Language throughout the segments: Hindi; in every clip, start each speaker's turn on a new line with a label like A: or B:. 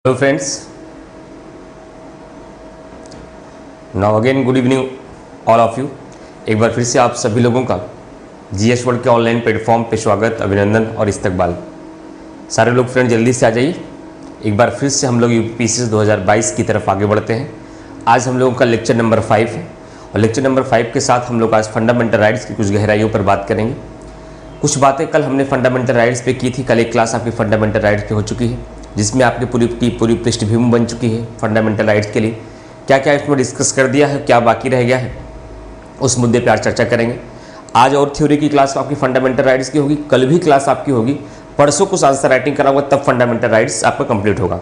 A: Hello friends, now again good evening all of you. एक बार फिर से आप सभी लोगों का जीएस वर्ल्ड के ऑनलाइन प्लेटफॉर्म पे स्वागत, अभिनंदन और इस्तकबाल। सारे लोग फ्रेंड जल्दी से आ जाइए। एक बार फिर से हम लोग यूपीपीसीएस 2022 की तरफ आगे बढ़ते हैं। आज हम लोगों का लेक्चर नंबर 5 है और लेक्चर नंबर 5 के साथ हम लोग आज फंडामेंटल राइट्स की कुछ गहराइयों पर बात करेंगे। कुछ बातें कल हमने फंडामेंटल राइट्स पे की थी। कल एक क्लास आपकी फंडामेंटल राइट्स पे हो चुकी है, जिसमें आपकी पूरी पृष्ठभूमि बन चुकी है फंडामेंटल राइट्स के लिए। क्या क्या इसमें डिस्कस कर दिया है, क्या बाकी रह गया है, उस मुद्दे पे आज चर्चा करेंगे। आज और थ्योरी की क्लास आपकी फंडामेंटल राइट्स की होगी, कल भी क्लास आपकी होगी, परसों कुछ आंसर राइटिंग करा होगा, तब फंडामेंटल राइट्स आपका कंप्लीट होगा।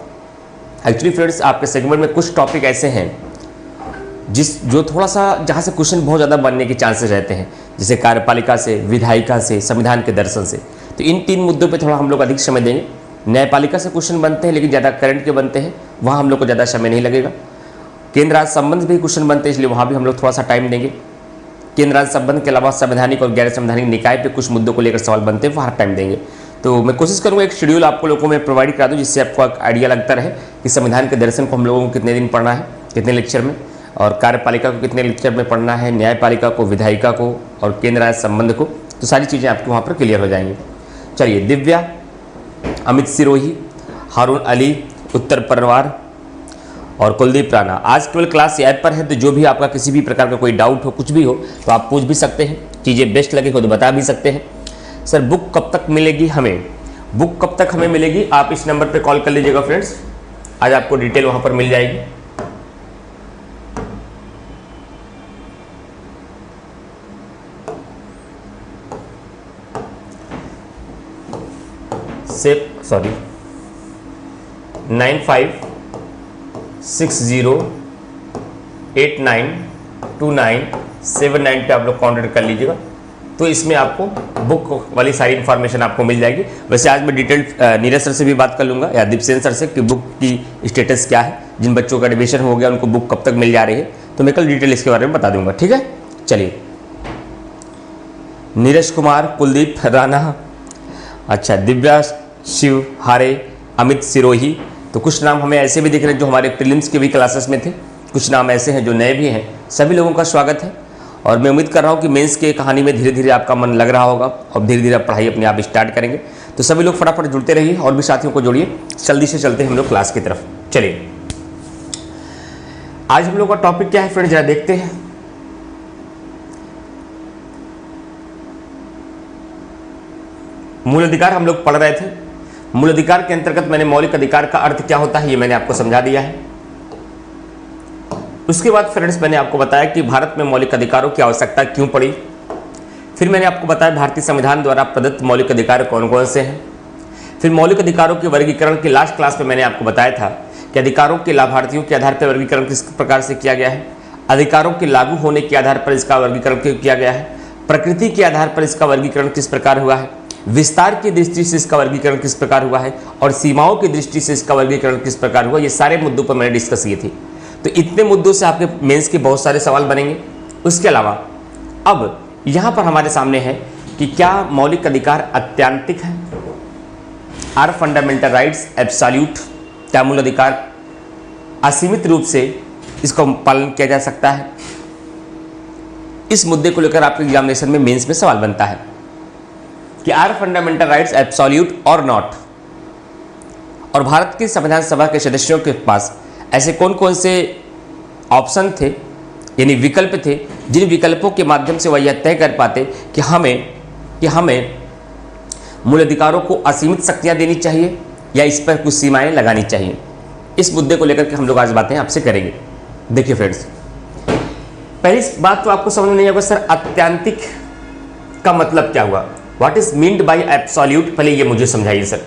A: एक्चुअली फ्रेंड्स, आपके सेगमेंट में कुछ टॉपिक ऐसे हैं जो थोड़ा सा जहाँ से क्वेश्चन बहुत ज़्यादा बनने के चांसेस रहते हैं, जैसे कार्यपालिका से, विधायिका से, संविधान के दर्शन से। तो इन तीन मुद्दों पे थोड़ा हम लोग अधिक समय देंगे। न्यायपालिका से क्वेश्चन बनते हैं लेकिन ज़्यादा करंट के बनते हैं, वहाँ हम लोग को ज़्यादा समय नहीं लगेगा। केंद्र राज्य संबंध भी क्वेश्चन बनते हैं, इसलिए वहाँ भी हम लोग थोड़ा सा टाइम देंगे। केंद्र राज्य संबंध के अलावा संवैधानिक और गैर संवैधानिक निकाय पे कुछ मुद्दों को लेकर सवाल बनते हैं, वहाँ टाइम देंगे। तो मैं कोशिश करूँगा एक शेड्यूल आपको लोगों में प्रोवाइड करा दूँ, जिससे आपको आइडिया लगता रहे कि संविधान के दर्शन को हम लोगों को कितने दिन पढ़ना है, कितने लेक्चर में, और कार्यपालिका को कितने लेक्चर में पढ़ना है, न्यायपालिका को, विधायिका को और केंद्र राज्य संबंध को। तो सारी चीज़ें आपके वहाँ पर क्लियर हो जाएंगी। चलिए, दिव्या, अमित सिरोही, हारून अली, उत्तर परवार और कुलदीप राणा। आज केवल क्लास ऐप पर है, तो जो भी आपका किसी भी प्रकार का कोई डाउट हो, कुछ भी हो, तो आप पूछ भी सकते हैं। चीज़ें बेस्ट लगे हो तो बता भी सकते हैं। सर, बुक कब तक मिलेगी हमें? बुक कब तक हमें मिलेगी? आप इस नंबर पर कॉल कर लीजिएगा फ्रेंड्स, आज आपको डिटेल वहाँ पर मिल जाएगी। सॉरी 9560892979 पे आप लोग कॉन्टेक्ट कर लीजिएगा। तो इसमें आपको बुक वाली सारी इन्फॉर्मेशन आपको मिल जाएगी। वैसे आज मैं डिटेल नीरज सर से भी बात कर लूँगा या दीपसेन सर से कि बुक की स्टेटस क्या है, जिन बच्चों का एडमिशन हो गया उनको बुक कब तक मिल जा रही है, तो मैं कल डिटेल इसके बारे में बता दूंगा। ठीक है, चलिए। नीरज कुमार, कुलदीप राणा, अच्छा, दिव्या, शिव, हारे, अमित सिरोही। तो कुछ नाम हमें ऐसे भी दिख रहे हैं जो हमारे प्रीलिम्स के भी क्लासेस में थे, कुछ नाम ऐसे हैं जो नए भी हैं। सभी लोगों का स्वागत है और मैं उम्मीद कर रहा हूं कि मेंस के कहानी में धीरे धीरे आपका मन लग रहा होगा और धीरे धीरे आप पढ़ाई अपने आप स्टार्ट करेंगे। तो सभी लोग फटाफट जुड़ते रहिए और भी साथियों को जोड़िए। जल्दी से चलते हैं हम लोग क्लास की तरफ। चलिए, आज हम लोग का टॉपिक क्या है फ्रेंड, जरा देखते हैं। मूल अधिकार हम लोग पढ़ रहे थे। मूल अधिकार के अंतर्गत मैंने मौलिक अधिकार का अर्थ क्या होता है ये मैंने आपको समझा दिया है। उसके बाद फ्रेंड्स मैंने आपको बताया कि भारत में मौलिक अधिकारों की आवश्यकता क्यों पड़ी। फिर मैंने आपको बताया भारतीय संविधान द्वारा प्रदत्त मौलिक अधिकार कौन कौन से हैं। फिर मौलिक अधिकारों के वर्गीकरण की लास्ट क्लास में मैंने आपको बताया था कि अधिकारों के लाभार्थियों के आधार पर वर्गीकरण किस प्रकार से किया गया है, अधिकारों के लागू होने के आधार पर इसका वर्गीकरण क्यों किया गया है, प्रकृति के आधार पर इसका वर्गीकरण किस प्रकार हुआ है, विस्तार की दृष्टि से इसका वर्गीकरण किस प्रकार हुआ है और सीमाओं की दृष्टि से इसका वर्गीकरण किस प्रकार हुआ। ये सारे मुद्दों पर मैंने डिस्कस किए थे। तो इतने मुद्दों से आपके मेंस के बहुत सारे सवाल बनेंगे। उसके अलावा अब यहाँ पर हमारे सामने है कि क्या मौलिक अधिकार अत्यांतिक है, आर फंडामेंटल राइट्स एब्सोल्यूट, क्या मूल अधिकार असीमित रूप से इसका पालन किया जा सकता है। इस मुद्दे को लेकर आपके एग्जामिनेशन में मेंस में सवाल बनता है कि आर फंडामेंटल राइट्स एब्सोल्यूट और नॉट। और भारत की संविधान सभा के सदस्यों के पास ऐसे कौन कौन से ऑप्शन थे, यानी विकल्प थे, जिन विकल्पों के माध्यम से वह यह तय कर पाते कि हमें मूल अधिकारों को असीमित शक्तियां देनी चाहिए या इस पर कुछ सीमाएं लगानी चाहिए। इस मुद्दे को लेकर के हम लोग आज बातें आपसे करेंगे। देखिए फ्रेंड्स, पहली बात तो आपको समझ में नहीं आएगा सर अत्यांतिक का मतलब क्या हुआ, what is meant by absolute. पहले ये मुझे समझाइए सर,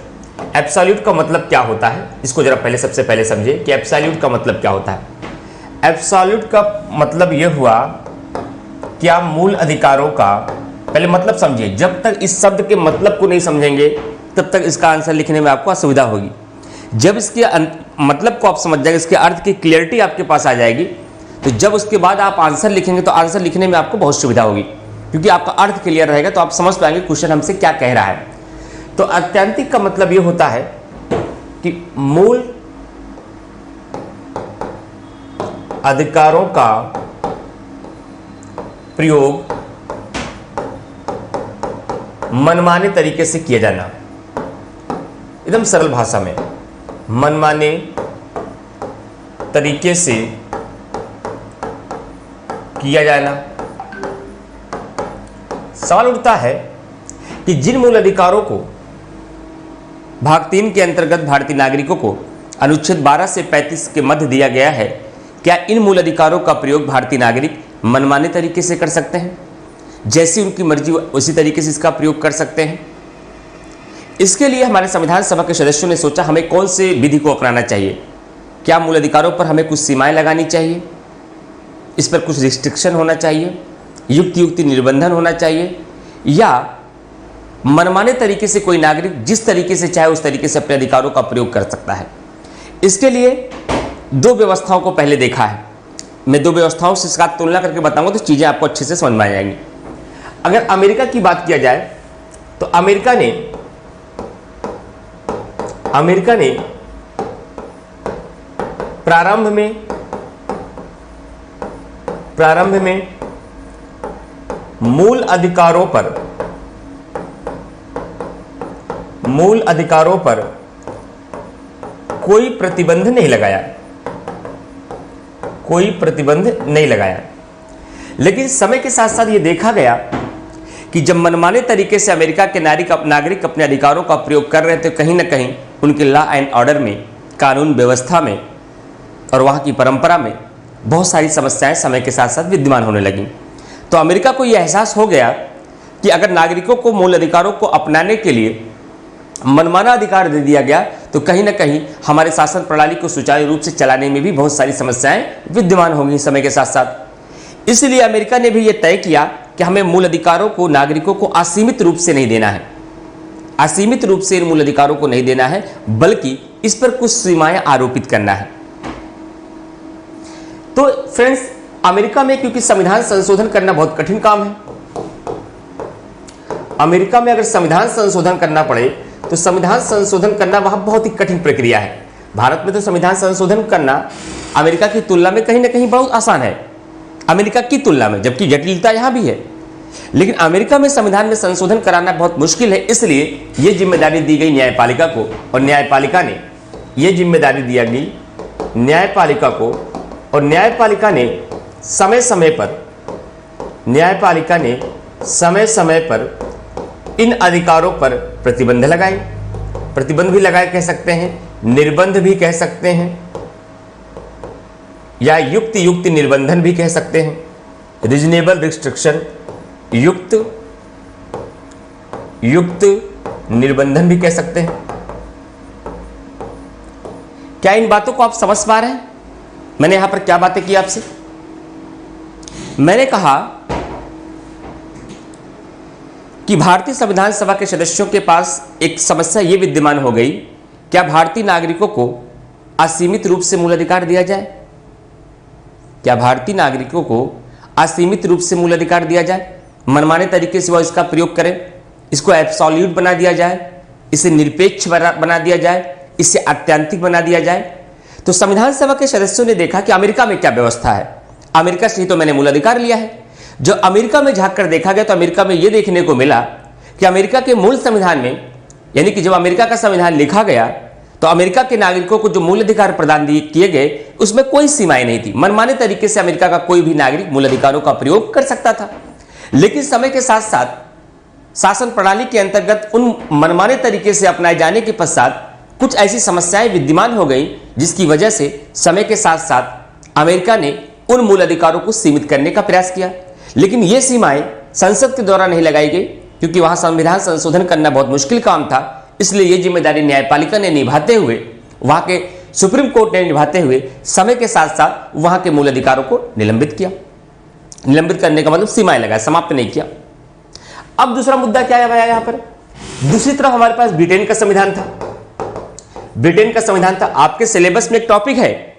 A: एब्सोल्यूट का मतलब क्या होता है, इसको जरा पहले सबसे पहले समझिए कि एब्सोल्यूट का मतलब क्या होता है। एब्सोल्यूट का मतलब यह हुआ कि आप मूल अधिकारों का पहले मतलब समझिए। जब तक इस शब्द के मतलब को नहीं समझेंगे तब तक इसका आंसर लिखने में आपको असुविधा होगी। जब इसके मतलब को आप समझ जाएंगे, इसके अर्थ की क्लियरिटी आपके पास आ जाएगी, तो जब उसके बाद आप आंसर लिखेंगे तो आंसर लिखने में आपको बहुत सुविधा होगी, क्योंकि आपका अर्थ क्लियर रहेगा तो आप समझ पाएंगे क्वेश्चन हमसे क्या कह रहा है। तो अत्यांतिक का मतलब ये होता है कि मूल अधिकारों का प्रयोग मनमाने तरीके से किया जाना। एकदम सरल भाषा में, मनमाने तरीके से किया जाना। सवाल उठता है कि जिन मूल अधिकारों को भाग 3 के अंतर्गत भारतीय नागरिकों को अनुच्छेद 12 से 35 के मध्य दिया गया है, क्या इन मूल अधिकारों का प्रयोग भारतीय नागरिक मनमाने तरीके से कर सकते हैं? जैसी उनकी मर्जी उसी तरीके से इसका प्रयोग कर सकते हैं। इसके लिए हमारे संविधान सभा के सदस्यों ने सोचा हमें कौन से विधि को अपनाना चाहिए। क्या मूल अधिकारों पर हमें कुछ सीमाएं लगानी चाहिए, इस पर कुछ रिस्ट्रिक्शन होना चाहिए, युक्ति निर्बंधन होना चाहिए, या मनमाने तरीके से कोई नागरिक जिस तरीके से चाहे उस तरीके से अपने अधिकारों का प्रयोग कर सकता है। इसके लिए 2 व्यवस्थाओं को पहले देखा है। मैं 2 व्यवस्थाओं से इसका तुलना करके बताऊंगा तो चीज़ें आपको अच्छे से समझ में आ जाएंगी। अगर अमेरिका की बात किया जाए तो अमेरिका ने प्रारंभ में मूल अधिकारों पर कोई प्रतिबंध नहीं लगाया। लेकिन समय के साथ साथ ये देखा गया कि जब मनमाने तरीके से अमेरिका के नागरिक अपने अधिकारों का प्रयोग कर रहे थे, कहीं ना कहीं उनके लॉ एंड ऑर्डर में, कानून व्यवस्था में और वहाँ की परंपरा में बहुत सारी समस्याएं समय के साथ साथ विद्यमान होने लगीं। तो अमेरिका को यह एहसास हो गया कि अगर नागरिकों को मूल अधिकारों को अपनाने के लिए मनमाना अधिकार दे दिया गया तो कहीं ना कहीं हमारे शासन प्रणाली को सुचारू रूप से चलाने में भी बहुत सारी समस्याएं विद्यमान होंगी समय के साथ साथ। इसलिए अमेरिका ने भी यह तय किया कि हमें मूल अधिकारों को नागरिकों को असीमित रूप से नहीं देना है, असीमित रूप से इन मूल अधिकारों को नहीं देना है, बल्कि इस पर कुछ सीमाएं आरोपित करना है। तो फ्रेंड्स, अमेरिका में क्योंकि संविधान संशोधन करना बहुत कठिन काम है, अमेरिका में अगर संविधान संशोधन करना पड़े तो संविधान संशोधन करना वहां बहुत ही कठिन प्रक्रिया है। भारत में तो संविधान संशोधन करना अमेरिका की तुलना में कहीं ना कहीं बहुत आसान है, अमेरिका की तुलना में, जबकि जटिलता यहां भी है। लेकिन अमेरिका में संविधान में संशोधन कराना बहुत मुश्किल है। इसलिए यह जिम्मेदारी दी गई न्यायपालिका को, और न्यायपालिका ने यह जिम्मेदारी दिया गई न्यायपालिका को, और न्यायपालिका ने समय समय पर इन अधिकारों पर प्रतिबंध लगाए, प्रतिबंध भी लगाए कह सकते हैं, निर्बंध भी कह सकते हैं, या युक्ति निर्बंधन भी कह सकते हैं, रीजनेबल रिस्ट्रिक्शन, युक्त निर्बंधन भी कह सकते हैं। क्या इन बातों को आप समझ पा रहे हैं? मैंने यहां पर क्या बातें की आपसे? मैंने कहा कि भारतीय संविधान सभा के सदस्यों के पास एक समस्या यह विद्यमान हो गई, क्या भारतीय नागरिकों को असीमित रूप से मूल अधिकार दिया जाए? क्या भारतीय नागरिकों को असीमित रूप से मूल अधिकार दिया जाए, मनमाने तरीके से वह इसका प्रयोग करें, इसको एब्सोल्यूट बना दिया जाए, इसे निरपेक्ष बना दिया जाए, इसे आत्यंतिक बना दिया जाए? तो संविधान सभा के सदस्यों ने देखा कि अमेरिका में क्या व्यवस्था है, अमेरिका से ही तो मैंने मूल अधिकार लिया है। जो अमेरिका में झांक कर देखा गया तो अमेरिका में यह देखने को मिला कि अमेरिका के मूल संविधान में, यानी कि जब अमेरिका का संविधान लिखा गया तो अमेरिका के नागरिकों को जो मूल अधिकार प्रदान किए गए उसमें कोई सीमाएं नहीं थी। मनमाने तरीके से अमेरिका का कोई भी नागरिक मूल अधिकारों का प्रयोग कर सकता था। लेकिन समय के साथ साथ शासन प्रणाली के अंतर्गत उन मनमाने तरीके से अपनाए जाने के पश्चात कुछ ऐसी समस्याएं विद्यमान हो गई जिसकी वजह से समय के साथ साथ अमेरिका ने उन मूल अधिकारों को सीमित करने का प्रयास किया। लेकिन ये सीमाएं संसद के द्वारा नहीं लगाई गई क्योंकि वहां संविधान संशोधन करना बहुत मुश्किल काम था। इसलिए ये जिम्मेदारी न्यायपालिका ने निभाते हुए, वहां के सुप्रीम कोर्ट ने निभाते हुए समय के साथ साथ वहां के मूल अधिकारों को निलंबित किया। निलंबित करने का मतलब सीमाएं लगाया, समाप्त नहीं किया। अब दूसरा मुद्दा क्या आया यहां पर? दूसरी तरफ हमारे पास ब्रिटेन का संविधान था। ब्रिटेन का संविधान था, आपके सिलेबस में एक टॉपिक है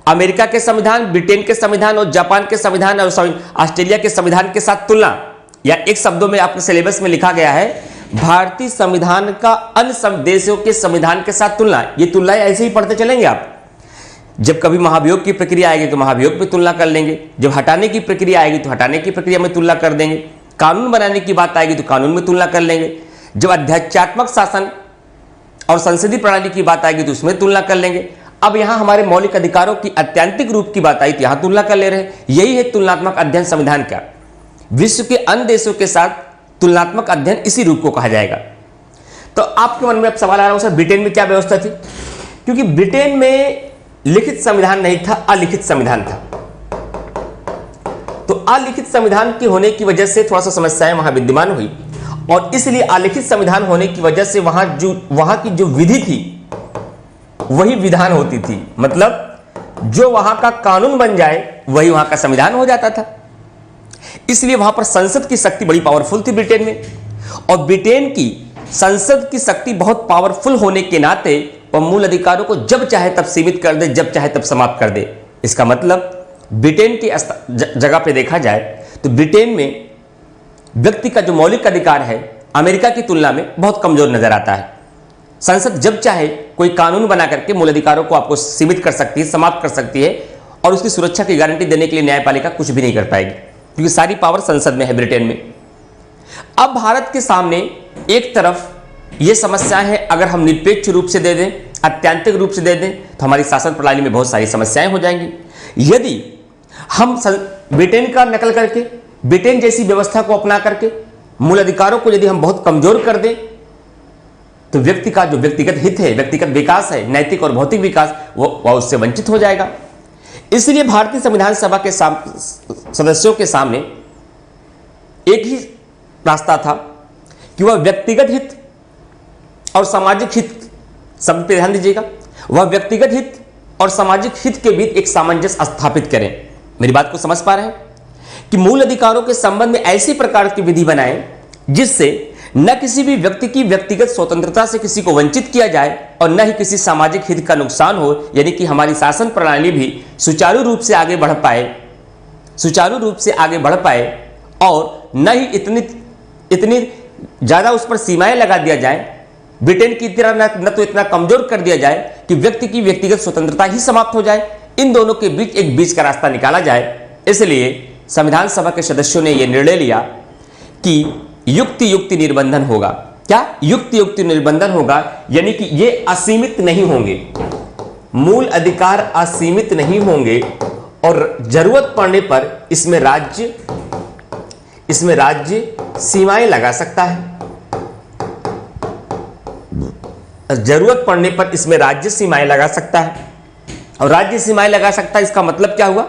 A: अमेरिका के संविधान, ब्रिटेन के संविधान और जापान के संविधान और ऑस्ट्रेलिया के संविधान के साथ तुलना, या एक शब्दों में आपके सिलेबस में लिखा गया है भारतीय संविधान का अन्य देशों के संविधान के साथ तुलना। ये तुलना ऐसे ही पढ़ते चलेंगे आप जब कभी महाभियोग की प्रक्रिया आएगी तो महाभियोग में तुलना कर लेंगे, जब हटाने की प्रक्रिया आएगी तो हटाने की प्रक्रिया में तुलना कर देंगे, कानून बनाने की बात आएगी तो कानून में तुलना कर लेंगे, जब अध्यात्मात्मक शासन और संसदीय प्रणाली की बात आएगी तो उसमें तुलना कर लेंगे। अब यहां हमारे मौलिक अधिकारों की आत्यंतिक रूप की बात आई तो यहां तुलना कर ले रहे हैं। यही है तुलनात्मक अध्ययन संविधान का। विश्व के अन्य देशों के साथ तुलनात्मक अध्ययन इसी रूप को कहा जाएगा। तो आपके मन में अब सवाल आ रहा हो, सर ब्रिटेन में क्या व्यवस्था थी? क्योंकि ब्रिटेन में लिखित संविधान नहीं था, अलिखित संविधान था। तो अलिखित संविधान के होने की वजह से थोड़ा सा समस्याएं वहां विद्यमान हुई, और इसलिए अलिखित संविधान होने की वजह से वहां की जो विधि थी वही विधान होती थी। मतलब जो वहां का कानून बन जाए वही वहां का संविधान हो जाता था। इसलिए वहां पर संसद की शक्ति बड़ी पावरफुल थी ब्रिटेन में, और ब्रिटेन की संसद की शक्ति बहुत पावरफुल होने के नाते वह मूल अधिकारों को जब चाहे तब सीमित कर दे, जब चाहे तब समाप्त कर दे। इसका मतलब ब्रिटेन की जगह पे देखा जाए तो ब्रिटेन में व्यक्ति का जो मौलिक अधिकार है अमेरिका की तुलना में बहुत कमजोर नजर आता है। संसद जब चाहे कोई कानून बना करके मूल अधिकारों को आपको सीमित कर सकती है, समाप्त कर सकती है, और उसकी सुरक्षा की गारंटी देने के लिए न्यायपालिका कुछ भी नहीं कर पाएगी, क्योंकि सारी पावर संसद में है ब्रिटेन में। अब भारत के सामने एक तरफ यह समस्या है, अगर हम निरपेक्ष रूप से दे दें, आत्यंतिक रूप से दे दें, तो हमारी शासन प्रणाली में बहुत सारी समस्याएं हो जाएंगी। यदि हम ब्रिटेन का नकल करके, ब्रिटेन जैसी व्यवस्था को अपना करके मूल अधिकारों को यदि हम बहुत कमजोर कर दें, तो व्यक्ति का जो व्यक्तिगत हित है, व्यक्तिगत विकास है, नैतिक और भौतिक विकास, वह उससे वंचित हो जाएगा। इसलिए भारतीय संविधान सभा के सदस्यों के सामने एक ही रास्ता था कि वह व्यक्तिगत हित और सामाजिक हित, शब्द पे ध्यान दीजिएगा, वह व्यक्तिगत हित और सामाजिक हित के बीच एक सामंजस्य स्थापित करें। मेरी बात को समझ पा रहे हैं कि मूल अधिकारों के संबंध में ऐसी प्रकार की विधि बनाएं जिससे न किसी भी व्यक्ति की व्यक्तिगत स्वतंत्रता से किसी को वंचित किया जाए और न ही किसी सामाजिक हित का नुकसान हो, यानी कि हमारी शासन प्रणाली भी सुचारू रूप से आगे बढ़ पाए, और न ही इतनी ज्यादा उस पर सीमाएं लगा दिया जाए, ब्रिटेन की तरह न तो इतना कमजोर कर दिया जाए कि व्यक्ति की व्यक्तिगत स्वतंत्रता ही समाप्त हो जाए। इन दोनों के बीच एक बीच का रास्ता निकाला जाए। इसलिए संविधान सभा के सदस्यों ने यह निर्णय लिया कि युक्ति निर्बंधन होगा। क्या युक्ति निर्बंधन होगा? यानी कि ये असीमित नहीं होंगे, मूल अधिकार असीमित नहीं होंगे, और जरूरत पड़ने पर इसमें राज्य सीमाएं लगा सकता है। जरूरत पड़ने पर इसमें राज्य सीमाएं लगा सकता है, और राज्य सीमाएं लगा सकता है, इसका मतलब क्या हुआ?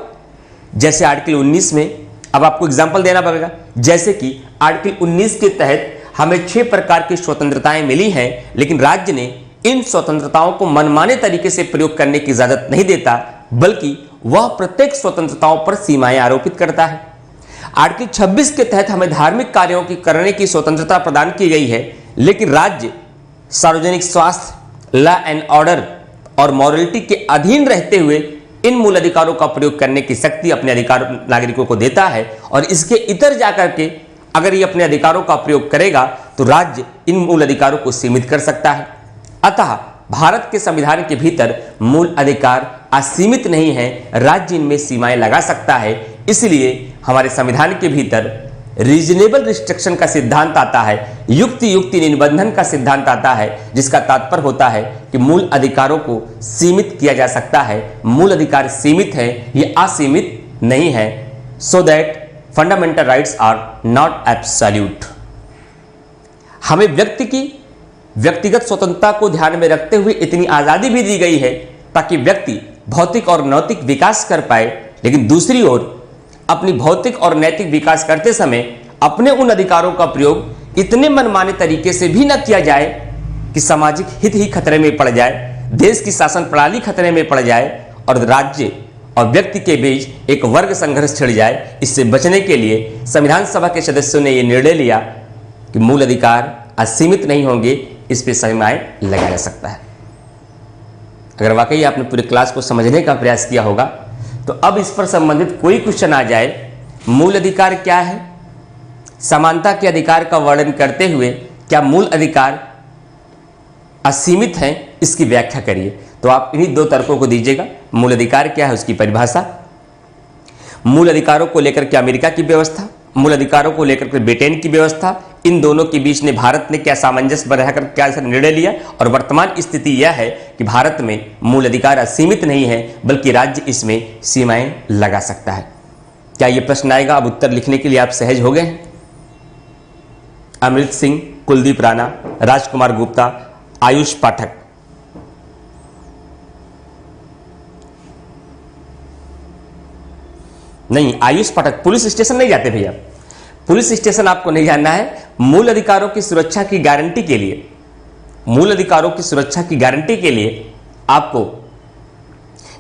A: जैसे आर्टिकल 19 में, अब आपको एग्जांपल देना पड़ेगा, जैसे कि आर्टिकल 19 के तहत हमें 6 प्रकार की स्वतंत्रताएं मिली हैं, लेकिन राज्य ने इन स्वतंत्रताओं को मनमाने तरीके से प्रयोग करने की इजाजत नहीं देता, बल्कि वह प्रत्येक स्वतंत्रताओं पर सीमाएं आरोपित करता है। आर्टिकल 26 के तहत हमें धार्मिक कार्यों की करने की स्वतंत्रता प्रदान की गई है, लेकिन राज्य सार्वजनिक स्वास्थ्य, लॉ एंड ऑर्डर और मॉरलिटी के अधीन रहते हुए इन मूल अधिकारों का प्रयोग करने की शक्ति अपने अधिकार नागरिकों को देता है, और इसके इतर जाकर के अगर ये अपने अधिकारों का प्रयोग करेगा तो राज्य इन मूल अधिकारों को सीमित कर सकता है। अतः भारत के संविधान के भीतर मूल अधिकार असीमित नहीं है, राज्य इनमें सीमाएं लगा सकता है। इसलिए हमारे संविधान के भीतर रीजनेबल रिस्ट्रिक्शन का सिद्धांत आता है, युक्ति निबंधन का सिद्धांत आता है, जिसका तात्पर्य होता है कि मूल अधिकारों को सीमित किया जा सकता है। मूल अधिकार सीमित है, ये असीमित नहीं है। So that fundamental rights are not absolute. हमें व्यक्ति की व्यक्तिगत स्वतंत्रता को ध्यान में रखते हुए इतनी आजादी भी दी गई है ताकि व्यक्ति भौतिक और नैतिक विकास कर पाए, लेकिन दूसरी ओर अपनी भौतिक और नैतिक विकास करते समय अपने उन अधिकारों का प्रयोग इतने मनमाने तरीके से भी न किया जाए कि सामाजिक हित ही खतरे में पड़ जाए, देश की शासन प्रणाली खतरे में पड़ जाए और राज्य और व्यक्ति के बीच एक वर्ग संघर्ष छिड़ जाए। इससे बचने के लिए संविधान सभा के सदस्यों ने यह निर्णय लिया कि मूल अधिकार असीमित नहीं होंगे, इस पर सीमाएं लगाया जा सकता है। अगर वाकई आपने पूरी क्लास को समझने का प्रयास किया होगा तो अब इस पर संबंधित कोई क्वेश्चन आ जाए, मूल अधिकार क्या है, समानता के अधिकार का वर्णन करते हुए क्या मूल अधिकार असीमित हैं, इसकी व्याख्या करिए। तो आप इन्हीं दो तर्कों को दीजिएगा। मूल अधिकार क्या है, उसकी परिभाषा, मूल अधिकारों को लेकर के अमेरिका की व्यवस्था, मूल अधिकारों को लेकर के ब्रिटेन की व्यवस्था, इन दोनों के बीच ने भारत ने क्या सामंजस्य बनाकर क्या निर्णय लिया, और वर्तमान स्थिति यह है कि भारत में मूल अधिकार असीमित नहीं है बल्कि राज्य इसमें सीमाएं लगा सकता है। क्या यह प्रश्न आएगा? अब उत्तर लिखने के लिए आप सहज हो गए हैं? अमृत सिंह, कुलदीप राणा, राजकुमार गुप्ता, आयुष पाठक। नहीं, आयुष पाठक पुलिस स्टेशन नहीं जाते भैया, पुलिस स्टेशन आपको नहीं जाना है। मूल अधिकारों की सुरक्षा की गारंटी के लिए, मूल अधिकारों की सुरक्षा की गारंटी के लिए आपको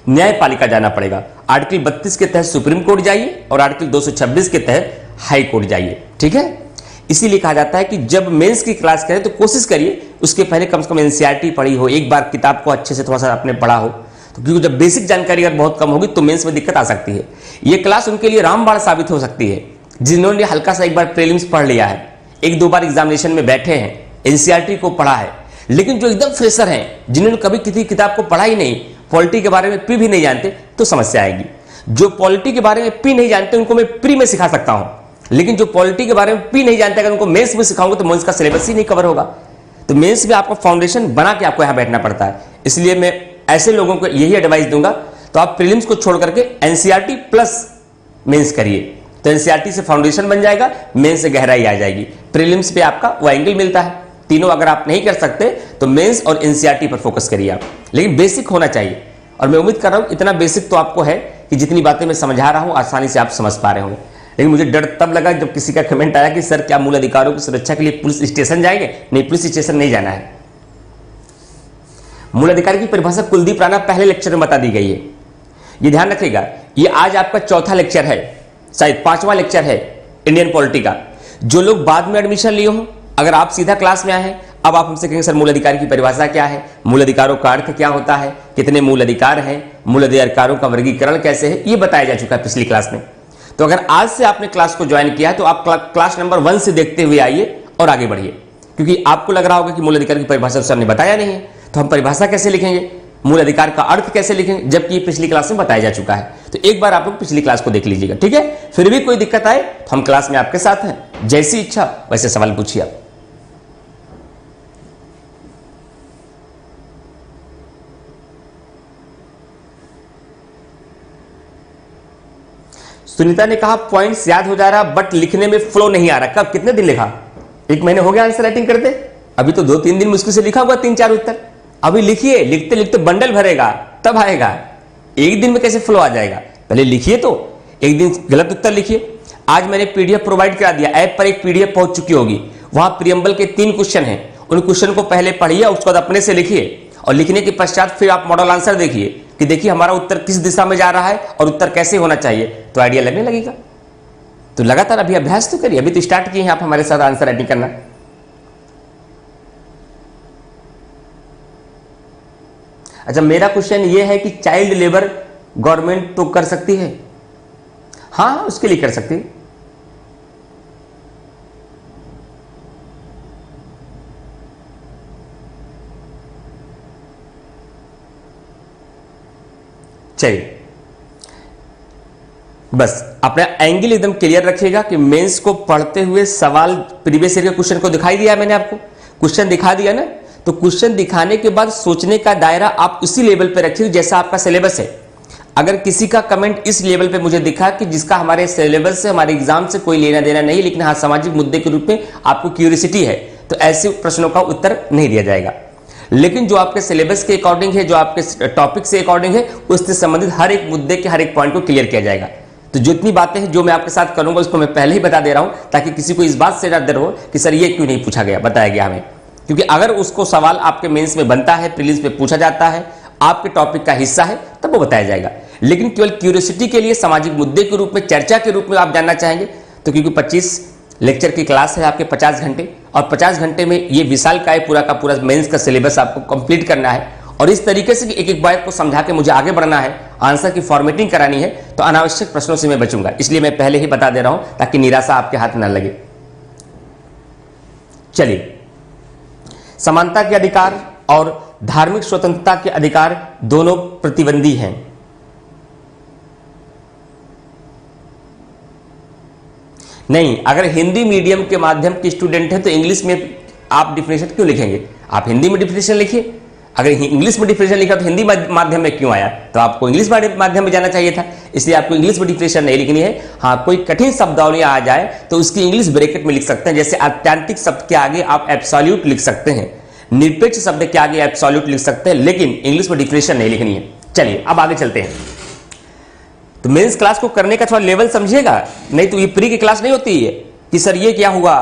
A: न्यायपालिका जाना पड़ेगा। आर्टिकल 32 के तहत सुप्रीम कोर्ट जाइए और आर्टिकल 226 के तहत हाई कोर्ट जाइए, ठीक है। इसीलिए कहा जाता है कि जब मेंस की क्लास करें तो कोशिश करिए उसके पहले कम से कम एनसीईआरटी पढ़ी हो, एक बार किताब को अच्छे से थोड़ा सा आपने पढ़ा हो, तो क्योंकि जब बेसिक जानकारी अगर बहुत कम होगी तो मेंस में दिक्कत आ सकती है। ये क्लास उनके लिए रामबाण साबित हो सकती है जिन्होंने हल्का सा एक बार प्रीलिम्स पढ़ लिया है, एक दो बार एग्जामिनेशन में बैठे हैं, एनसीईआरटी को पढ़ा है। लेकिन जो एकदम फ्रेशर हैं, जिन्होंने कभी किसी किताब को पढ़ा ही नहीं, पॉलिटी के बारे में पी भी नहीं जानते, तो समस्या आएगी। जो पॉलिटी के बारे में पी नहीं जानते उनको मैं प्री में सिखा सकता हूं, लेकिन जो पॉलिटी के बारे में पी नहीं जानते अगर उनको मेंस में सिखाऊंगा तो मेंस का सिलेबस ही नहीं कवर होगा। तो मेंस में आपको फाउंडेशन बना के आपको यहां बैठना पड़ता है। इसलिए मैं ऐसे लोगों को यही एडवाइस दूंगा, तो आप प्रीलिम्स को छोड़ करके एनसीईआरटी प्लस मेंस करिए, तो एनसीईआरटी से फाउंडेशन बन जाएगा, मेंस से गहराई आ जाएगी। प्रीलिम्स पे आपका वो एंगल मिलता है। तीनों अगर आप नहीं कर सकते तो मेंस और एनसीईआरटी पर फोकस करिए आप, लेकिन बेसिक होना चाहिए। और मैं उम्मीद कर रहा हूं इतना बेसिक तो आपको है कि जितनी बातें मैं समझा रहा हूं आसानी से आप समझ पा रहे होंगे। लेकिन मुझे डर तब लगा जब किसी का कमेंट आया कि सर क्या मूल अधिकारों की सुरक्षा के लिए पुलिस स्टेशन जाएंगे? नहीं, पुलिस स्टेशन नहीं जाना है। मूल अधिकार की परिभाषा कुलदीप राणा पहले लेक्चर में बता दी गई है, ये ध्यान रखिएगा। ये आज आपका चौथा लेक्चर है, शायद पांचवा लेक्चर है इंडियन पॉलिटी का। जो लोग बाद में एडमिशन लिए हो, अगर आप सीधा क्लास में आए हैं, अब आप हमसे कहेंगे सर मूल अधिकार की परिभाषा क्या है, मूल अधिकारों का अर्थ क्या होता है, कितने मूल अधिकार हैं, मूल अधिकारों का वर्गीकरण कैसे है, ये बताया जा चुका है पिछली क्लास में। तो अगर आज से आपने क्लास को ज्वाइन किया है तो आप क्लास नंबर 1 से देखते हुए आइए और आगे बढ़िए, क्योंकि आपको लग रहा होगा कि मूल अधिकार की परिभाषा तो हमने बताया नहीं है, तो हम परिभाषा कैसे लिखेंगे, मूल अधिकार का अर्थ कैसे लिखेंगे, जबकि पिछली क्लास में बताया जा चुका है। तो एक बार आप लोग पिछली क्लास को देख लीजिएगा, ठीक है। फिर भी कोई दिक्कत आए तो हम क्लास में आपके साथ हैं, जैसी इच्छा वैसे सवाल पूछिए आप। सुनीता ने कहा पॉइंट्स याद हो जा रहा बट लिखने में फ्लो नहीं आ रहा। कब, कितने दिन लिखा? 1 महीने हो गया आंसर राइटिंग करते, अभी तो 2-3 दिन मुश्किल से लिखा होगा 3-4 उत्तर। अभी लिखिए, लिखते लिखते बंडल भरेगा तब आएगा, एक दिन में कैसे फ्लो आ जाएगा? पहले लिखिए, तो एक दिन गलत उत्तर लिखिए। आज मैंने पीडीएफ प्रोवाइड करा दिया, ऐप पर एक पीडीएफ पहुंच चुकी होगी, वहां प्रियम्बल के 3 क्वेश्चन हैं, उन क्वेश्चन को पहले पढ़िए, उसके बाद अपने से लिखिए, और लिखने के पश्चात फिर आप मॉडल आंसर देखिए कि देखिए हमारा उत्तर किस दिशा में जा रहा है और उत्तर कैसे होना चाहिए, तो आइडिया लगने लगेगा। तो लगातार अभी अभ्यास तो करिए, अभी तो स्टार्ट किए हैं आप हमारे साथ आंसर राइटिंग करना। अच्छा, मेरा क्वेश्चन ये है कि चाइल्ड लेबर गवर्नमेंट तो कर सकती है? हाँ, उसके लिए कर सकती है। चलिए, बस अपना एंगल एकदम क्लियर रखिएगा कि मेंस को पढ़ते हुए सवाल प्रीवियस ईयर के क्वेश्चन को दिखाई दिया मैंने आपको, क्वेश्चन दिखा दिया ना, तो क्वेश्चन दिखाने के बाद सोचने का दायरा आप उसी लेवल पे रखिए जैसा आपका सिलेबस है। अगर किसी का कमेंट इस लेवल पे मुझे दिखा कि जिसका हमारे सिलेबस से, हमारे एग्जाम से कोई लेना देना नहीं, लेकिन हाँ सामाजिक मुद्दे के रूप में आपको क्यूरियोसिटी है, तो ऐसे प्रश्नों का उत्तर नहीं दिया जाएगा। लेकिन जो आपके सिलेबस के अकॉर्डिंग है, जो आपके टॉपिक से अकॉर्डिंग है, उससे संबंधित हर एक मुद्दे के हर एक पॉइंट को क्लियर किया जाएगा। तो जितनी बातें हैं जो मैं आपके साथ करूंगा उसको मैं पहले ही बता दे रहा हूं, ताकि किसी को इस बात से डर हो कि सर ये क्यों नहीं पूछा गया, बताया गया हमें। क्योंकि अगर उसको सवाल आपके मेंस में बनता है, प्रीलिम्स में पूछा जाता है, आपके टॉपिक का हिस्सा है, तब वो बताया जाएगा। लेकिन केवल क्यूरियोसिटी के लिए, सामाजिक मुद्दे के रूप में, चर्चा के रूप में आप जानना चाहेंगे, तो क्योंकि 25 लेक्चर की क्लास है आपके 50 घंटे, और 50 घंटे में ये विशाल का पूरा का पूरा मेंस का सिलेबस आपको कंप्लीट करना है, और इस तरीके से एक एक बात को समझा के मुझे आगे बढ़ना है, आंसर की फॉर्मेटिंग करानी है, तो अनावश्यक प्रश्नों से मैं बचूंगा। इसलिए मैं पहले ही बता दे रहा हूं ताकि निराशा आपके हाथ न लगे। चलिए, समानता के अधिकार और धार्मिक स्वतंत्रता के अधिकार दोनों प्रतिबंधी हैं। नहीं, अगर हिंदी मीडियम के माध्यम के स्टूडेंट हैं तो इंग्लिश में आप डिफिनेशन क्यों लिखेंगे? आप हिंदी में डिफिनेशन लिखिए। अगर इंग्लिश में डिफिनेशन लिखा तो हिंदी माध्यम में क्यों आया? तो आपको इंग्लिश माध्यम में जाना चाहिए था, इसलिए आपको इंग्लिश में डिफिनेशन नहीं लिखनी है। हाँ, कोई कठिन शब्दावली आ जाए तो उसकी इंग्लिश ब्रैकेट में लिख सकते हैं। जैसे आत्यांतिक शब्द के आगे आप एब्सोल्यूट लिख सकते हैं, निरपेक्ष शब्द के आगे एब्सोल्यूट लिख सकते हैं, लेकिन इंग्लिश में डिफिनेशन नहीं लिखनी है। चलिए अब आगे चलते हैं। तो मेंस क्लास को करने का थोड़ा लेवल समझिएगा, नहीं तो ये प्री की क्लास नहीं होती है कि सर ये क्या हुआ,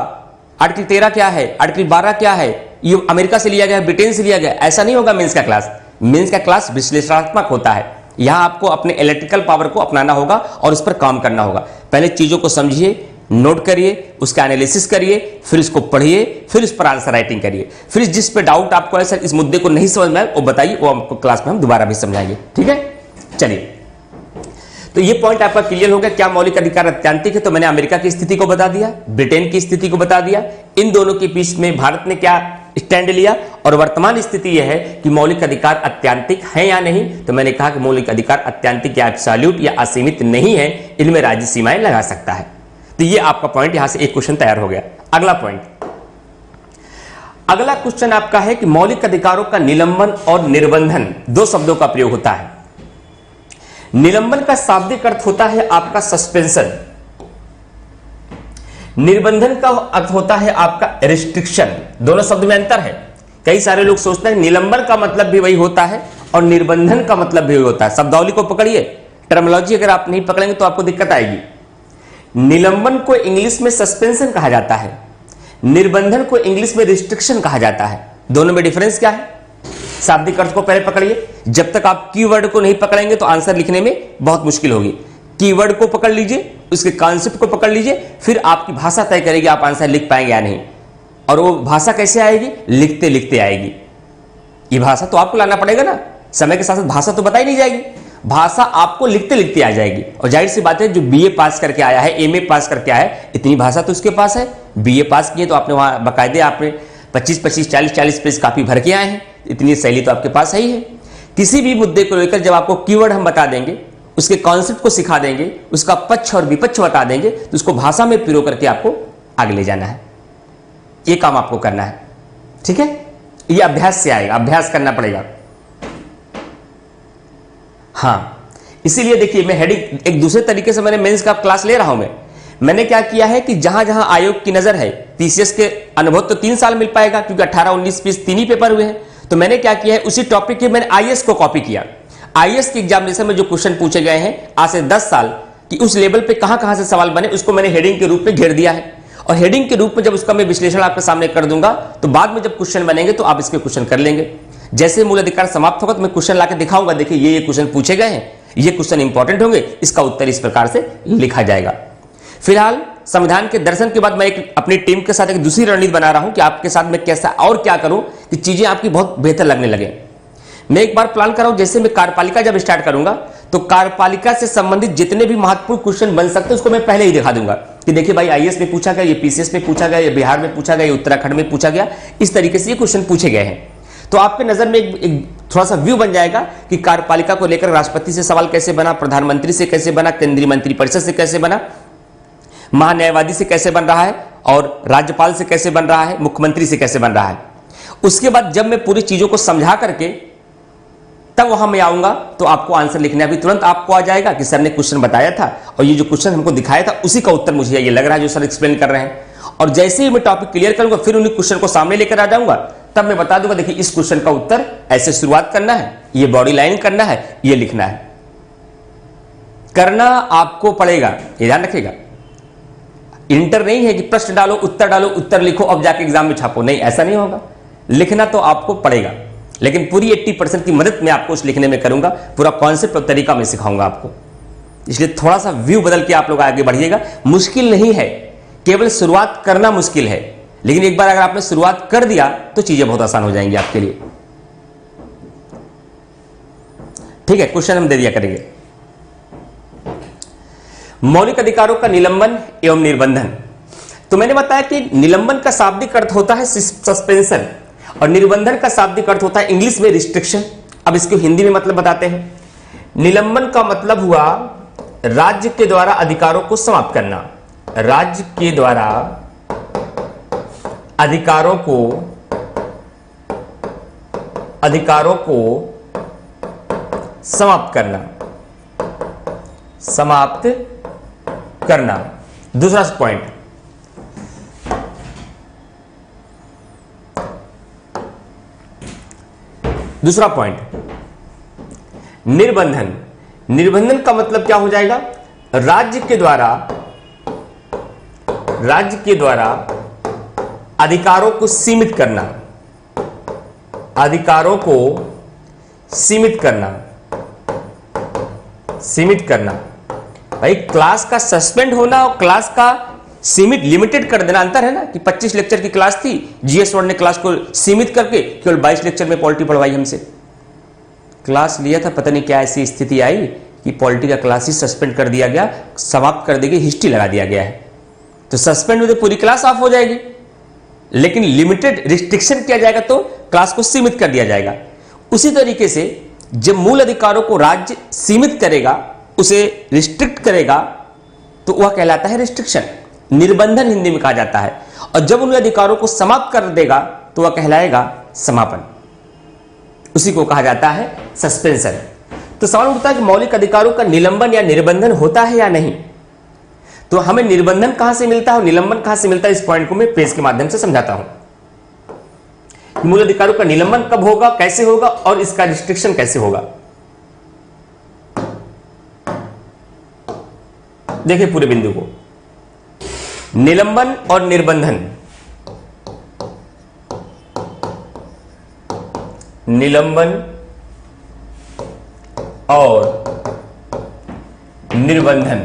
A: आर्टिकल 13 क्या है, आर्टिकल 12 क्या है, ये अमेरिका से लिया गया, ब्रिटेन से लिया गया, ऐसा नहीं होगा मेंस का क्लास। मेंस का क्लास विश्लेषणात्मक होता है। यहां आपको अपने एनालिटिकल पावर को अपनाना होगा और उस पर काम करना होगा। पहले चीजों को समझिए, नोट करिए, उसका एनालिसिस करिए, फिर इसको पढ़िए, फिर उस पर आंसर राइटिंग करिए, फिर जिस पे डाउट आपको है सर इस मुद्दे को नहीं समझ में आए वो बताइए, वो आपको क्लास में हम दोबारा भी समझाएंगे। ठीक है, चलिए। तो ये पॉइंट आपका क्लियर हो गया, क्या मौलिक अधिकार अत्यांतिक है? तो मैंने अमेरिका की स्थिति को बता दिया, ब्रिटेन की स्थिति को बता दिया, इन दोनों के बीच में भारत ने क्या स्टैंड लिया, और वर्तमान स्थिति यह है कि मौलिक अधिकार अत्यांतिक है या नहीं। तो मैंने कहा कि मौलिक अधिकार अत्यांतिक या एब्सोल्यूट या असीमित नहीं है, इनमें राज्य सीमाएं लगा सकता है। तो ये आपका पॉइंट, यहां से एक क्वेश्चन तैयार हो गया। अगला पॉइंट, अगला क्वेश्चन आपका है कि मौलिक अधिकारों का निलंबन और निर्बंधन दो शब्दों का प्रयोग होता है। निलंबन का शाब्दिक अर्थ होता है आपका सस्पेंशन, निर्बंधन का अर्थ होता है आपका रिस्ट्रिक्शन। दोनों शब्द में अंतर है। कई सारे लोग सोचते हैं निलंबन का मतलब भी वही होता है और निर्बंधन का मतलब भी वही होता है। शब्दावली को पकड़िए, टर्मिनोलॉजी अगर आप नहीं पकड़ेंगे तो आपको दिक्कत आएगी। निलंबन को इंग्लिश में सस्पेंशन कहा जाता है, निर्बंधन को इंग्लिश में रिस्ट्रिक्शन कहा जाता है। दोनों में डिफरेंस क्या है? शाब्दिक अर्थ को पहले पकड़िए। जब तक आप कीवर्ड को नहीं पकड़ेंगे तो आंसर लिखने में बहुत मुश्किल होगी। कीवर्ड को पकड़ लीजिए, उसके कॉन्सेप्ट को पकड़ लीजिए, फिर आपकी भाषा तय करेगी आप आंसर लिख पाएंगे या नहीं। और वो भाषा कैसे आएगी? लिखते लिखते आएगी। ये भाषा तो आपको लाना पड़ेगा ना, समय के साथ साथ भाषा तो बताई नहीं जाएगी, भाषा आपको लिखते लिखते आ जाएगी। और जाहिर सी बात है, जो बीए पास करके आया है, एमए पास करके आया है, इतनी भाषा तो उसके पास है। बीए पास किए तो आपने वहां बाकायदे आपने 25-25, 40-40 पेज कापी भर के आए हैं, इतनी शैली तो आपके पास है ही है। किसी भी मुद्दे को लेकर जब आपको कीवर्ड हम बता देंगे, उसके कॉन्सेप्ट को सिखा देंगे, उसका पक्ष और विपक्ष बता देंगे, तो उसको भाषा में पिरो करके आपको आगे ले जाना है। ये काम आपको करना है। ठीक है, ये अभ्यास से आएगा, अभ्यास करना पड़ेगा। हाँ, इसीलिए देखिए मैं हेडिंग एक दूसरे तरीके से मैंने मेंस का क्लास ले रहा हूं। मैंने क्या किया है कि जहां जहां आयोग की नजर है, पीसीएस के अनुभव तो 3 साल मिल पाएगा क्योंकि 18, 19, 20 तीन ही पेपर हुए हैं। तो मैंने क्या किया है, उसी टॉपिक के मैंने आईएएस को कॉपी किया। आईएएस के एग्जामिनेशन में जो क्वेश्चन पूछे गए हैं आज से 10 साल कि उस लेवल पे कहां से सवाल बने, उसको मैंने हेडिंग के रूप में घेर दिया है। और हेडिंग के रूप में जब उसका मैं विश्लेषण आपके सामने कर दूंगा तो बाद में जब क्वेश्चन बनेंगे तो आप इसके क्वेश्चन कर लेंगे। जैसे मूल अधिकार समाप्त होगा तो मैं क्वेश्चन लाकर दिखाऊंगा, देखिए ये क्वेश्चन पूछे गए हैं, ये क्वेश्चन इंपॉर्टेंट होंगे, इसका उत्तर इस प्रकार से लिखा जाएगा। फिलहाल संविधान के दर्शन के बाद मैं एक अपनी टीम के साथ एक दूसरी रणनीति बना रहा हूं कि आपके साथ मैं कैसा और क्या करूं कि चीजें आपकी बहुत बेहतर लगने लगे। मैं एक बार प्लान कर रहा हूं, जैसे मैं कार्यपालिका जब स्टार्ट करूंगा तो कार्यपालिका से संबंधित जितने भी महत्वपूर्ण क्वेश्चन बन सकते हैं उसको मैं पहले ही दिखा दूंगा कि देखिए भाई आईएएस में पूछा गया, ये पीसीएस में पूछा गया, ये बिहार में पूछा गया, ये उत्तराखंड में पूछा गया, इस तरीके से ये क्वेश्चन पूछे गए हैं। तो आपके नजर में एक थोड़ा सा व्यू बन जाएगा कि कार्यपालिका को लेकर राष्ट्रपति से सवाल कैसे बना, प्रधानमंत्री से कैसे बना, केंद्रीय मंत्रिपरिषद से कैसे बना, महान्यायवादी से कैसे बन रहा है, और राज्यपाल से कैसे बन रहा है, मुख्यमंत्री से कैसे बन रहा है। उसके बाद जब मैं पूरी चीजों को समझा करके तब वहां मैं आऊंगा तो आपको आंसर लिखने अभी तुरंत आपको आ जाएगा कि सर ने क्वेश्चन बताया था और ये जो क्वेश्चन हमको दिखाया था उसी का उत्तर मुझे ये लग रहा है जो सर एक्सप्लेन कर रहे हैं। और जैसे ही मैं टॉपिक क्लियर करूंगा फिर उन्हीं क्वेश्चन को सामने लेकर आ जाऊंगा, तब मैं बता दूंगा देखिए इस क्वेश्चन का उत्तर ऐसे शुरुआत करना है, ये बॉडी लाइन करना है, ये लिखना है। करना आपको पड़ेगा, ये ध्यान रखिएगा। इंटर नहीं है कि प्रश्न डालो, उत्तर लिखो, अब जाके एग्जाम में छापो, नहीं, ऐसा नहीं होगा। लिखना तो आपको पड़ेगा, लेकिन पूरी 80% की मदद मैं आपको उस लिखने में करूंगा, पूरा कॉन्सेप्ट और तरीका मैं सिखाऊंगा आपको। इसलिए थोड़ा सा व्यू बदल के आप लोग आगे बढ़िएगा। मुश्किल नहीं है, केवल शुरुआत करना मुश्किल है, लेकिन एक बार अगर आपने शुरुआत कर दिया तो चीजें बहुत आसान हो जाएंगी आपके लिए। ठीक है, क्वेश्चन हम दे दिया करेंगे। मौलिक अधिकारों का निलंबन एवं निर्बंधन। तो मैंने बताया कि निलंबन का शाब्दिक अर्थ होता है सस्पेंशन, और निर्बंधन का शाब्दिक अर्थ होता है इंग्लिश में रिस्ट्रिक्शन। अब इसको हिंदी में मतलब बताते हैं। निलंबन का मतलब हुआ राज्य के द्वारा अधिकारों को समाप्त करना, राज्य के द्वारा अधिकारों को समाप्त करना। दूसरा पॉइंट, निर्बंधन। निर्बंधन का मतलब क्या हो जाएगा? राज्य के द्वारा अधिकारों को सीमित करना, अधिकारों को सीमित करना। भाई क्लास का सस्पेंड होना और क्लास का लिमिटेड कर देना अंतर है ना, कि 25 लेक्चर की क्लास थी, जीएस वर्ड ने क्लास को सीमित करके केवल 22 लेक्चर में पॉलिटी पढ़वाई हमसे। क्लास लिया था, पता नहीं क्या ऐसी स्थिति आई कि पॉलिटी का क्लास ही सस्पेंड कर दिया गया, समाप्त कर दी गई, हिस्ट्री लगा दिया गया है। तो सस्पेंड हो तो पूरी क्लास ऑफ हो जाएगी, लेकिन लिमिटेड रिस्ट्रिक्शन किया जाएगा तो क्लास को सीमित कर दिया जाएगा। उसी तरीके से जब मूल अधिकारों को राज्य सीमित करेगा, उसे रिस्ट्रिक्ट करेगा, तो वह कहलाता है रिस्ट्रिक्शन, निर्बंधन हिंदी में कहा जाता है। और जब उन अधिकारों को समाप्त कर देगा तो वह कहलाएगा समापन, उसी को कहा जाता है सस्पेंशन। तो सवाल उठता है कि मौलिक अधिकारों का निलंबन या निर्बंधन होता है या नहीं। तो हमें निर्बंधन कहां से मिलता है और निलंबन कहां से मिलता है, इस पॉइंट को मैं पेज के माध्यम से समझाता हूं। मूल अधिकारों का निलंबन कब होगा, कैसे होगा और इसका रिस्ट्रिक्शन कैसे होगा। देखिए पूरे बिंदु को, निलंबन और निर्बंधन, निलंबन और निर्बंधन,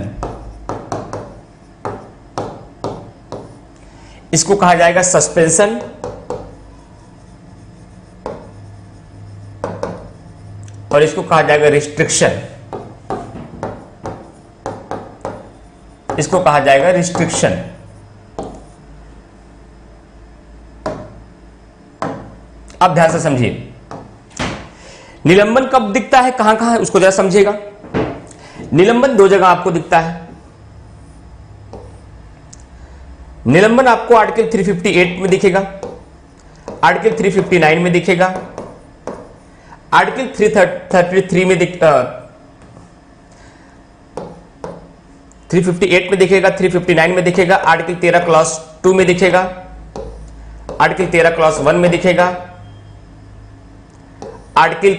A: इसको कहा जाएगा सस्पेंशन और इसको कहा जाएगा रिस्ट्रिक्शन, इसको कहा जाएगा रिस्ट्रिक्शन। अब ध्यान से समझिए, निलंबन कब दिखता है, कहां कहां है, उसको जरा समझिएगा। निलंबन दो जगह आपको दिखता है। निलंबन आपको आर्टिकल 358 में दिखेगा, आर्टिकल 359 में दिखेगा, आर्टिकल 333 में 358 में दिखेगा, 359 में दिखेगा, आर्टिकल 13 क्लॉज 2 में दिखेगा, आर्टिकल 13 क्लॉज 1 में दिखेगा, आर्टिकल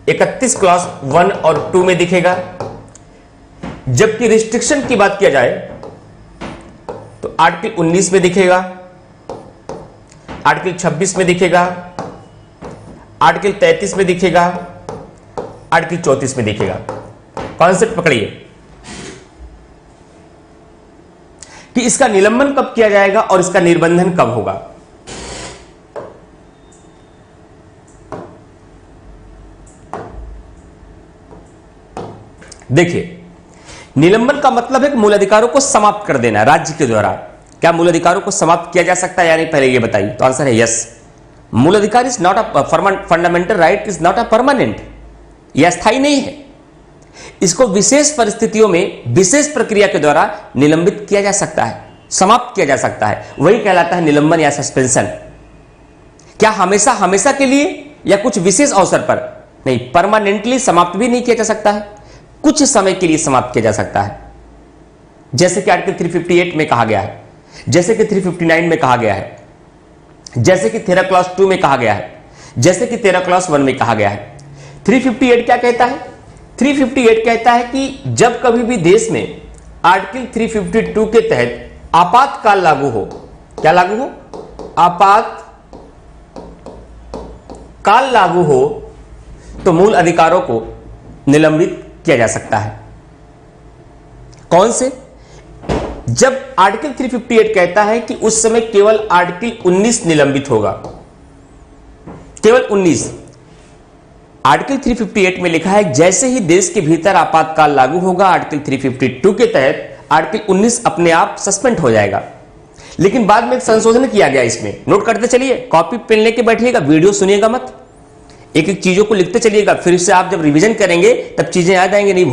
A: 31 क्लॉज 1 और 2 में दिखेगा। जबकि रिस्ट्रिक्शन की बात किया जाए तो आर्टिकल 19 में दिखेगा, आर्टिकल 26 में दिखेगा, आर्टिकल 33 में दिखेगा, आर्टिकल 34 में दिखेगा। कॉन्सेप्ट पकड़िए कि इसका निलंबन कब किया जाएगा और इसका निर्बंधन कब होगा। देखिए, निलंबन का मतलब है कि मूल अधिकारों को समाप्त कर देना राज्य के द्वारा। क्या मूल अधिकारों को समाप्त किया जा सकता है या नहीं, पहले ये बताइए। तो आंसर है यस। मूल अधिकार is not a fundamental right, is not a permanent, यह स्थायी नहीं है। इसको विशेष परिस्थितियों में विशेष प्रक्रिया के द्वारा निलंबित किया जा सकता है, समाप्त किया जा सकता है, वही कहलाता है निलंबन या सस्पेंशन। क्या हमेशा हमेशा के लिए या कुछ विशेष अवसर पर नहीं, परमानेंटली समाप्त भी नहीं किया जा सकता है, कुछ समय के लिए समाप्त किया जा सकता है। जैसे कि आर्टिकल 358 में कहा गया है, जैसे कि 359 में कहा गया है, जैसे कि 13 क्लॉज 2 में कहा गया है, जैसे कि 13 क्लॉज 1 में कहा गया है। 358 क्या कहता है? 358 कहता है कि जब कभी भी देश में आर्टिकल 352 के तहत आपातकाल लागू हो, क्या लागू हो? आपातकाल लागू हो, तो मूल अधिकारों को निलंबित किया जा सकता है। कौन से? जब आर्टिकल 358 कहता है कि उस समय केवल आर्टिकल 19 निलंबित होगा, केवल 19। आर्टिकल 358 में लिखा है जैसे ही देश के भीतर आपातकाल लागू होगा, आर्टिकल 352 के तहत आर्टिकल 19 अपने आप सस्पेंड हो जाएगा। लेकिन बाद में एक संशोधन किया गया इसमें, नोट करते चलिए, कॉपी पेन लेके बैठिएगा, वीडियो सुनिएगा मत, एक एक चीजों को लिखते चलिएगा, फिर से आप जब रिवीजन करेंगे तब चीजें याद आएंगे, नहीं